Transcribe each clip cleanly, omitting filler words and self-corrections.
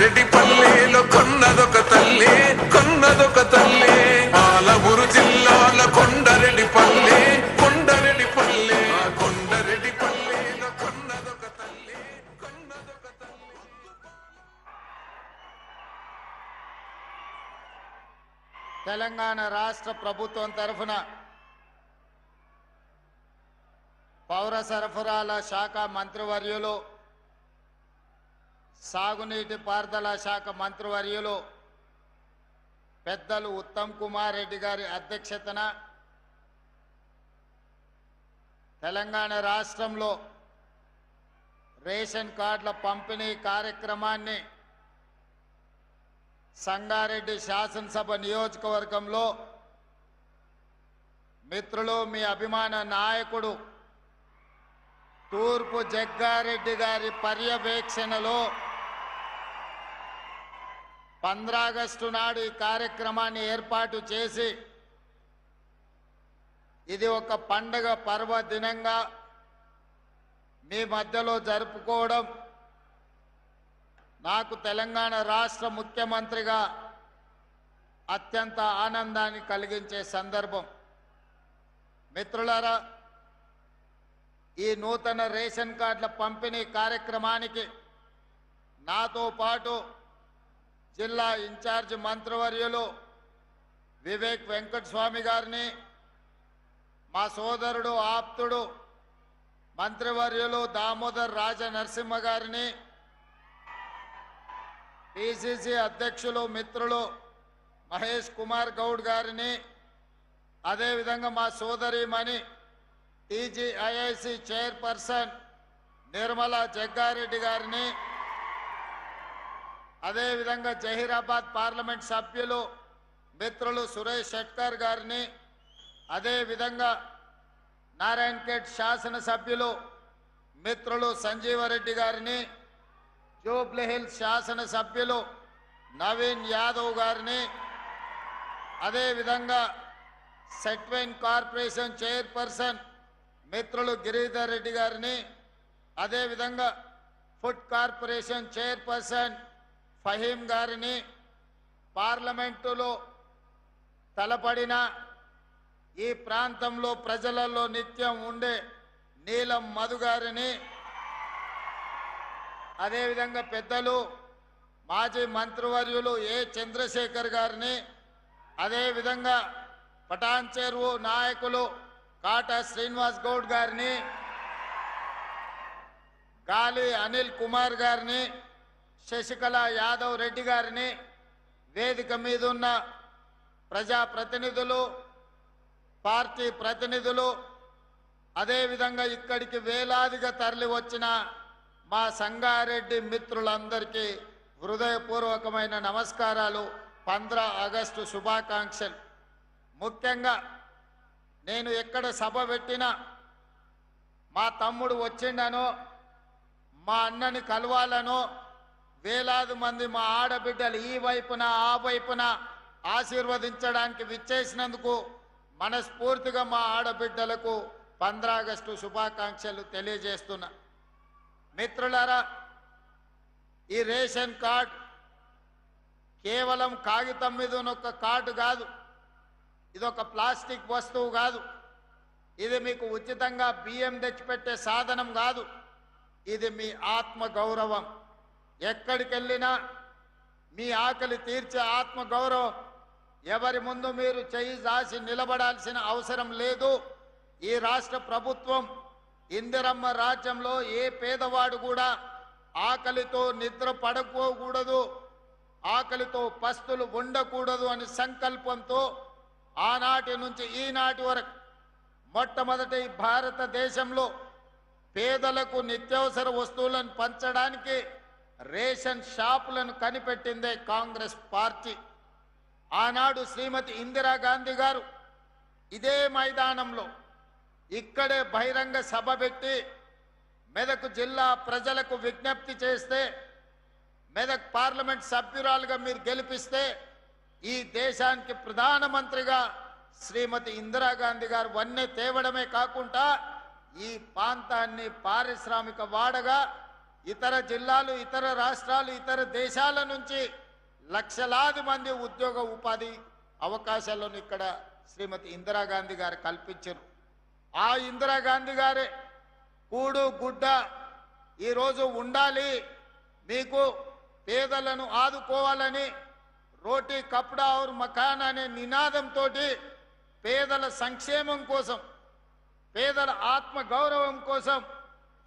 కొండరెడ్డి పల్లెలో కొన్నదొక తల్లి పాలమూరు జిల్లాల కొండరెడ్డి పల్లె కొండరెడ్డి పల్లెలో కొన్నదొక తల్లి తెలంగాణ రాష్ట్ర ప్రభుత్వం తరఫున పౌర సరఫరాల శాఖ మంత్రివర్యులు, సాగునీటి పారుదల శాఖ మంత్రివర్యులు పెద్దలు ఉత్తమ్ కుమార్ రెడ్డి గారి అధ్యక్షతన తెలంగాణ రాష్ట్రంలో రేషన్ కార్డుల పంపిణీ కార్యక్రమాన్ని సంగారెడ్డి శాసనసభ నియోజకవర్గంలో మిత్రులు, మీ అభిమాన నాయకుడు తూర్పు జగ్గారెడ్డి గారి పర్యవేక్షణలో 15 ఆగస్టు నాడు ఈ కార్యక్రమాన్ని ఏర్పాటు చేసి ఇది ఒక పండగ పర్వదినంగా మీ మధ్యలో జరుపుకోవడం నాకు తెలంగాణ రాష్ట్ర ముఖ్యమంత్రిగా అత్యంత ఆనందాన్ని కలిగించే సందర్భం. మిత్రులారా, ఈ నూతన రేషన్ కార్డుల పంపిణీ కార్యక్రమానికి నాతో పాటు జిల్లా ఇన్ఛార్జ్ మంత్రివర్యులు వివేక్ వెంకటస్వామి గారిని, మా సోదరుడు ఆప్తుడు మంత్రివర్యులు దామోదర్ రాజ నరసింహ గారిని, పిసిసి అధ్యక్షులు మిత్రులు మహేష్ కుమార్ గౌడ్ గారిని, అదేవిధంగా మా సోదరిమణి టీజీఐఐసి చైర్పర్సన్ నిర్మలా జగ్గారెడ్డి గారిని, అదేవిధంగా జహీరాబాద్ పార్లమెంట్ సభ్యులు మిత్రులు సురేష్ షెట్కర్ గారిని, అదేవిధంగా నారాయణఖేడ్ శాసనసభ్యులు మిత్రులు సంజీవరెడ్డి గారిని, జూబ్లీహిల్స్ శాసనసభ్యులు నవీన్ యాదవ్ గారిని, అదేవిధంగా సెట్వైన్ కార్పొరేషన్ చైర్పర్సన్ మిత్రులు గిరిధర్ రెడ్డి గారిని, అదేవిధంగా ఫుడ్ కార్పొరేషన్ చైర్పర్సన్ ఫహీం గారిని, పార్లమెంటులో తలపడిన ఈ ప్రాంతంలో ప్రజలలో నిత్యం ఉండే నీలం మధు గారిని, అదేవిధంగా పెద్దలు మాజీ మంత్రివర్యులు ఏ చంద్రశేఖర్ గారిని, అదేవిధంగా పటాన్ చెరువు నాయకులు కాటా శ్రీనివాస్ గౌడ్ గారిని, గాలి అనిల్ కుమార్ గారిని, శశికళ యాదవ్ రెడ్డి గారిని, వేదిక మీద ఉన్న ప్రజాప్రతినిధులు, పార్టీ ప్రతినిధులు, అదేవిధంగా ఇక్కడికి వేలాదిగా తరలి వచ్చిన మా సంగారెడ్డి మిత్రులందరికీ హృదయపూర్వకమైన నమస్కారాలు, 15 ఆగస్టు శుభాకాంక్షలు. ముఖ్యంగా నేను ఎక్కడ సభ పెట్టినా మా తమ్ముడు వచ్చిండనో, మా అన్నని కలవాలనో వేలాది మంది మా ఆడబిడ్డలు ఈ వైపున ఆ వైపున ఆశీర్వదించడానికి విచ్చేసినందుకు మనస్ఫూర్తిగా మా ఆడబిడ్డలకు 15 ఆగస్టు శుభాకాంక్షలు తెలియజేస్తున్నా. మిత్రులారా, ఈ రేషన్ కార్డ్ కేవలం కాగితం మీద ఉన్న కార్డు కాదు, ఇదొక ప్లాస్టిక్ వస్తువు కాదు, ఇది మీకు ఉచితంగా బియ్యం తెచ్చిపెట్టే సాధనం కాదు, ఇది మీ ఆత్మ గౌరవం. ఎక్కడికి వెళ్ళినా మీ ఆకలి తీర్చే ఆత్మ గౌరవం. ఎవరి ముందు మీరు చెయ్యి దాసి నిలబడాల్సిన అవసరం లేదు. ఈ రాష్ట్ర ప్రభుత్వం ఇందిరమ్మ రాజ్యంలో ఏ పేదవాడు కూడా ఆకలితో నిద్ర పడకూడదు, ఆకలితో పస్తులు ఉండకూడదు అని సంకల్పంతో ఆనాటి నుంచి ఈనాటి వరకు మొట్టమొదటి భారతదేశంలో పేదలకు నిత్యావసర వస్తువులను పంచడానికి రేషన్ షాపులను కనిపెట్టిందే కాంగ్రెస్ పార్టీ. ఆనాడు శ్రీమతి ఇందిరాగాంధీ గారు ఇదే మైదానంలో ఇక్కడే బహిరంగ సభ పెట్టి మెదక్ జిల్లా ప్రజలకు విజ్ఞప్తి చేస్తే, మెదక్ పార్లమెంట్ సభ్యురాలుగా మీరు గెలిపిస్తే ఈ దేశానికి ప్రధానమంత్రిగా శ్రీమతి ఇందిరాగాంధీ గారు వన్నె తేవడమే కాకుండా ఈ ప్రాంతాన్ని పారిశ్రామిక వాడగా, ఇతర జిల్లాలు, ఇతర రాష్ట్రాలు, ఇతర దేశాల నుంచి లక్షలాది మంది ఉద్యోగ ఉపాధి అవకాశాలను ఇక్కడ శ్రీమతి ఇందిరాగాంధీ గారు కల్పించారు. ఆ ఇందిరాగాంధీ గారే కూడు గుడ్డ ఈరోజు ఉండాలి, మీకు పేదలను ఆదుకోవాలని రోటీ కప్డా ఔర్ మకాన్ అనే నినాదంతో పేదల సంక్షేమం కోసం, పేదల ఆత్మ గౌరవం కోసం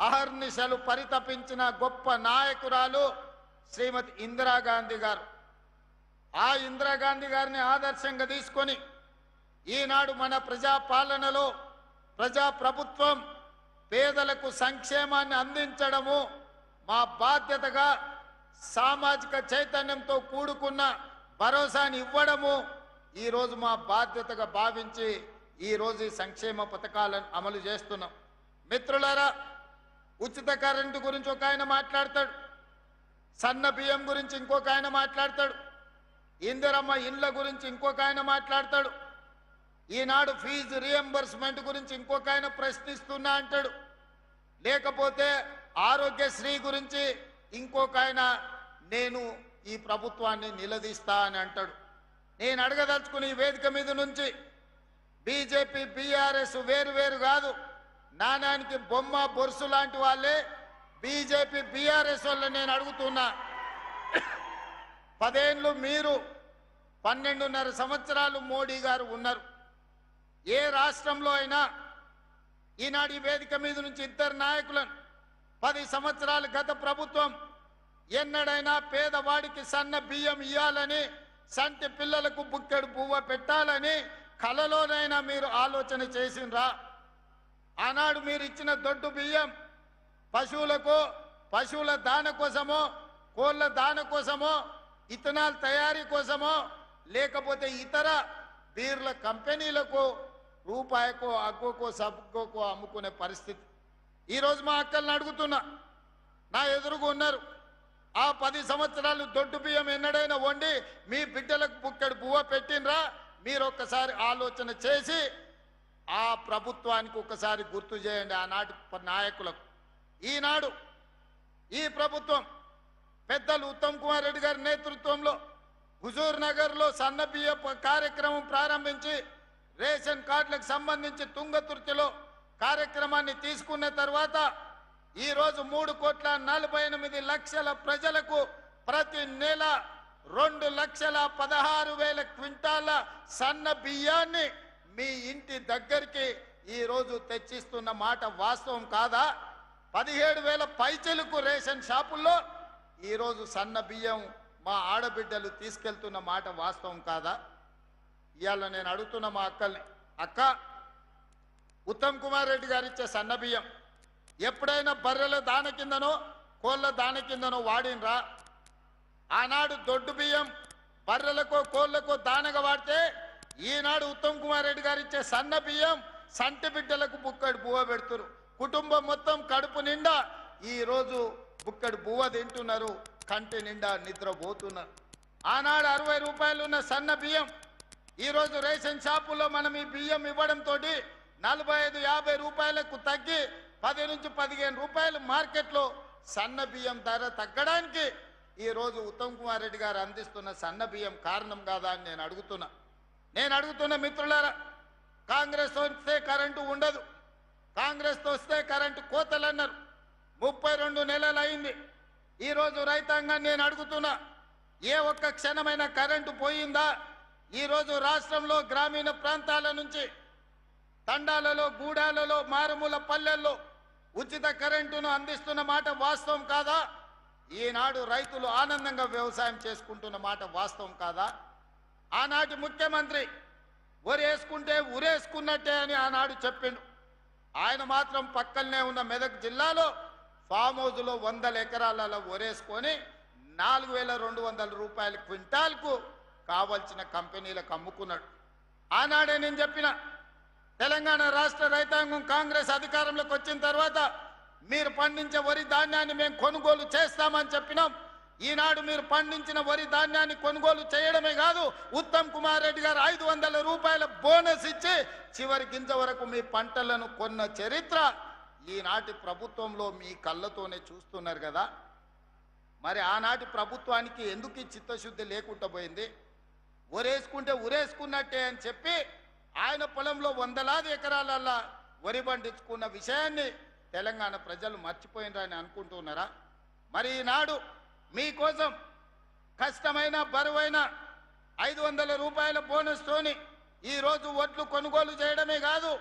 అహర్నిశలు పరితపించిన గొప్ప నాయకురాలు శ్రీమతి ఇందిరాగాంధీ గారు. ఆ ఇందిరాగాంధీ గారిని ఆదర్శంగా తీసుకొని ఈనాడు మన ప్రజాపాలనలో ప్రజాప్రభుత్వం పేదలకు సంక్షేమాన్ని అందించడము మా బాధ్యతగా, సామాజిక చైతన్యంతో కూడుకున్న భరోసాని ఇవ్వడము ఈరోజు మా బాధ్యతగా భావించి ఈరోజు ఈ సంక్షేమ పథకాలను అమలు చేస్తున్నాం. మిత్రులారా, ఉచిత కరెంటు గురించి ఒక ఆయన మాట్లాడతాడు, సన్న బియ్యం గురించి ఇంకొక ఆయన మాట్లాడతాడు, ఇందిరమ్మ ఇండ్ల గురించి ఇంకొక ఆయన మాట్లాడతాడు, ఈనాడు ఫీజు రియంబర్స్మెంట్ గురించి ఇంకొక ఆయన ప్రశ్నిస్తున్నా అంటాడు, లేకపోతే ఆరోగ్యశ్రీ గురించి ఇంకొక ఆయన నేను ఈ ప్రభుత్వాన్ని నిలదీస్తా అని అంటాడు. నేను అడగదలుచుకుని ఈ వేదిక మీద నుంచి బీజేపీ బీఆర్ఎస్ వేరు వేరు కాదు, నాణానికి బొమ్మ బొరుసు లాంటి వాళ్ళే బీజేపీ బీఆర్ఎస్ వల్ల నేను అడుగుతున్నా. 10 ఏళ్ళు మీరు, 12.5 సంవత్సరాలు మోడీ గారు ఉన్నారు. ఏ రాష్ట్రంలో అయినా ఈనాడు ఈ వేదిక మీద నుంచి ఇద్దరు నాయకులను 10 సంవత్సరాలు గత ప్రభుత్వం ఎన్నడైనా పేదవాడికి సన్న బియ్యం ఇయ్యాలని, సంటి పిల్లలకు బుక్కెడు పువ్వ పెట్టాలని కలలోనైనా మీరు ఆలోచన చేసిండ్రా? ఆనాడు మీరు ఇచ్చిన దొడ్డు బియ్యం పశువులకు, పశువుల దాన కోసమో, కోళ్ళ దాన కోసమో, ఇథనాల్ తయారీ కోసమో, లేకపోతే ఇతర బీర్ల కంపెనీలకు రూపాయకో అగ్గోకో సబ్బుకో అమ్ముకునే పరిస్థితి. ఈరోజు మా అక్కల్ని అడుగుతున్నా, నా ఎదురుగా ఉన్నారు, ఆ 10 సంవత్సరాలు దొడ్డు బియ్యం ఎన్నడైనా వండి మీ బిడ్డలకు బుక్కెడు పువ్వ పెట్టినరా? మీరు ఒక్కసారి ఆలోచన చేసి ఆ ప్రభుత్వానికి ఒకసారి గుర్తు చేయండి, ఆనాటి నాయకులకు. ఈనాడు ఈ ప్రభుత్వం పెద్దలు ఉత్తమ్ కుమార్ రెడ్డి గారి నేతృత్వంలో హుజూర్ నగర్లో సన్న బియ్య కార్యక్రమం ప్రారంభించి రేషన్ కార్డులకు సంబంధించి తుంగతుర్తిలో కార్యక్రమాన్ని తీసుకున్న తర్వాత ఈరోజు 3,48,00,000 ప్రజలకు ప్రతి నెల 2,16,000 క్వింటాల సన్న బియ్యాన్ని మీ ఇంటి దగ్గరికి ఈరోజు తెచ్చిస్తున్న మాట వాస్తవం కాదా? 17,000 పైచలకు రేషన్ షాపుల్లో ఈరోజు సన్న బియ్యం మా ఆడబిడ్డలు తీసుకెళ్తున్న మాట వాస్తవం కాదా? ఇవాళ నేను అడుగుతున్న మా అక్కల్ని, అక్క, ఉత్తమ్ కుమార్ రెడ్డి గారు ఇచ్చే సన్న బియ్యం ఎప్పుడైనా బర్రెల దాన కిందనో కోళ్ళ దాన కిందనో వాడినరా? ఆనాడు దొడ్డు బియ్యం బర్రెలకో కోళ్ళకో దానగా వాడితే ఈనాడు ఉత్తమ్ కుమార్ రెడ్డి గారు ఇచ్చే సన్న బియ్యం సంటి బిడ్డలకు బుక్కడు బువ్వ పెడుతురు. కుటుంబం మొత్తం కడుపు నిండా ఈరోజు బుక్కడు బువ్వ తింటున్నారు, కంటి నిండా నిద్రపోతున్నారు. ఆనాడు 60 రూపాయలు ఉన్న సన్న బియ్యం ఈరోజు రేషన్ షాపుల్లో మనం ఈ బియ్యం ఇవ్వడంతో 45-50 రూపాయలకు తగ్గి 10 నుంచి 15 రూపాయలు మార్కెట్లో సన్న బియ్యం ధర తగ్గడానికి ఈరోజు ఉత్తమ్ కుమార్ రెడ్డి గారు అందిస్తున్న సన్న బియ్యం కారణం కాదా అని నేను అడుగుతున్న మిత్రులారా, కాంగ్రెస్ వస్తే కరెంటు ఉండదు, కాంగ్రెస్ వస్తే కరెంటు కోతలు అన్నారు. 32 నెలలు అయింది. ఈరోజు రైతాంగాన్ని నేను అడుగుతున్నా, ఏ ఒక్క క్షణమైన కరెంటు పోయిందా? ఈరోజు రాష్ట్రంలో గ్రామీణ ప్రాంతాల నుంచి తండాలలో, గూడాలలో, మారుమూల పల్లెల్లో ఉచిత కరెంటును అందిస్తున్న మాట వాస్తవం కాదా? ఈనాడు రైతులు ఆనందంగా వ్యవసాయం చేసుకుంటున్న మాట వాస్తవం కాదా? ఆనాటి ముఖ్యమంత్రి ఒరేసుకుంటే ఉరేసుకున్నట్టే అని ఆనాడు చెప్పిండు. ఆయన మాత్రం పక్కనే ఉన్న మెదక్ జిల్లాలో ఫామ్ హౌస్లో 100 ఎకరాలలో ఒరేసుకొని 4,200 రూపాయల క్వింటాల్కు కావలసిన కంపెనీలకు అమ్ముకున్నాడు. ఆనాడే నేను చెప్పిన, తెలంగాణ రాష్ట్ర రైతాంగం కాంగ్రెస్ అధికారంలోకి వచ్చిన తర్వాత మీరు పండించే వరి ధాన్యాన్ని మేము కొనుగోలు చేస్తామని చెప్పినాం. ఈనాడు మీరు పండించిన వరి ధాన్యాన్ని కొనుగోలు చేయడమే కాదు, ఉత్తమ్ కుమార్ రెడ్డి గారు 500 రూపాయల బోనస్ ఇచ్చి చివరి గింజ వరకు మీ పంటలను కొన్న చరిత్ర ఈనాటి ప్రభుత్వంలో మీ కళ్ళతోనే చూస్తున్నారు కదా. మరి ఆనాటి ప్రభుత్వానికి ఎందుకు ఈ చిత్తశుద్ధి లేకుండా పోయింది? ఒరేసుకుంటే ఉరేసుకున్నట్టే అని చెప్పి ఆయన పొలంలో వందలాది ఎకరాలల్లా వరి పండించుకున్న విషయాన్ని తెలంగాణ ప్రజలు మర్చిపోయినారని అనుకుంటున్నారా? మరి ఈనాడు మీకోసం కష్టమైన బరువైన 500 రూపాయల బోనస్ తోని ఈరోజు వడ్లు కొనుగోలు చేయడమే కాదు,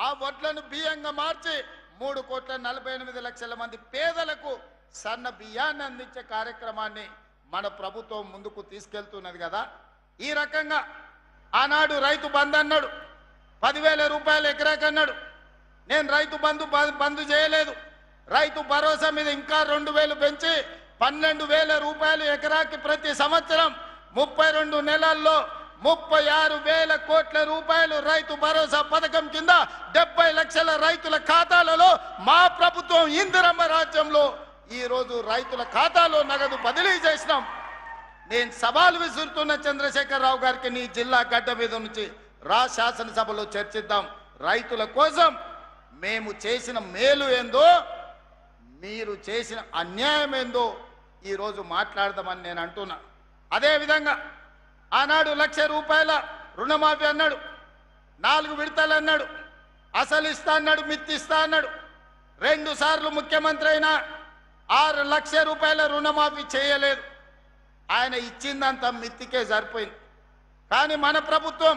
ఆ వడ్లను బియ్యంగా మార్చి 3,48,00,000 మంది పేదలకు సన్న బియ్యాన్ని అందించే కార్యక్రమాన్ని మన ప్రభుత్వం ముందుకు తీసుకెళ్తున్నది కదా. ఈ రకంగా ఆనాడు రైతు బంధు అన్నాడు, 10,000 రూపాయలు ఎకరాకి అన్నాడు. నేను రైతు బంధు చేయలేదు, రైతు భరోసా మీద ఇంకా 2,000 పెంచి 12,000 రూపాయలు ఎకరాకి ప్రతి సంవత్సరం 32 నెలల్లో 36,000 కోట్ల రూపాయలు రైతు భరోసా పథకం కింద 70 లక్షల రైతుల ఖాతాలలో మా ప్రభుత్వం ఇందిరమ్మ రాజ్యంలో ఈరోజు రైతుల ఖాతాలో నగదు బదిలీ చేసినాం. నేను సవాల్ విసురుతున్న చంద్రశేఖరరావు గారికి, నీ జిల్లా గడ్డ మీద నుంచి రా శాసనసభలో చర్చిద్దాం. రైతుల కోసం మేము చేసిన మేలు ఏందో, మీరు చేసిన అన్యాయం ఏందో ఈరోజు మాట్లాడదామని నేను అంటున్నా. అదేవిధంగా ఆనాడు 1,00,000 రూపాయల రుణమాఫీ అన్నాడు, 4 విడతలు అన్నాడు, అసలు ఇస్తా అన్నాడు, మిత్తి ఇస్తా అన్నాడు. 2 సార్లు ముఖ్యమంత్రి అయినా 6 లక్షల రూపాయల రుణమాఫీ చేయలేదు. ఆయన ఇచ్చిందంతా మిత్తికే సరిపోయింది. కానీ మన ప్రభుత్వం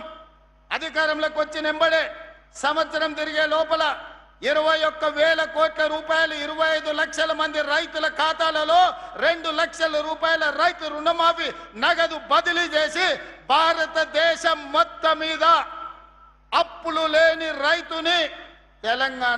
అధికారంలోకి వచ్చిన వెంబడే సంవత్సరం తిరిగే లోపల 21,000 కోట్ల రూపాయలు 25 లక్షల మంది రైతుల ఖాతాలలో 2 లక్షల రూపాయల రైతు రుణమాఫీ నగదు బదిలీ చేసి భారతదేశం మొత్తం మీద అప్పులు లేని రైతుని తెలంగాణ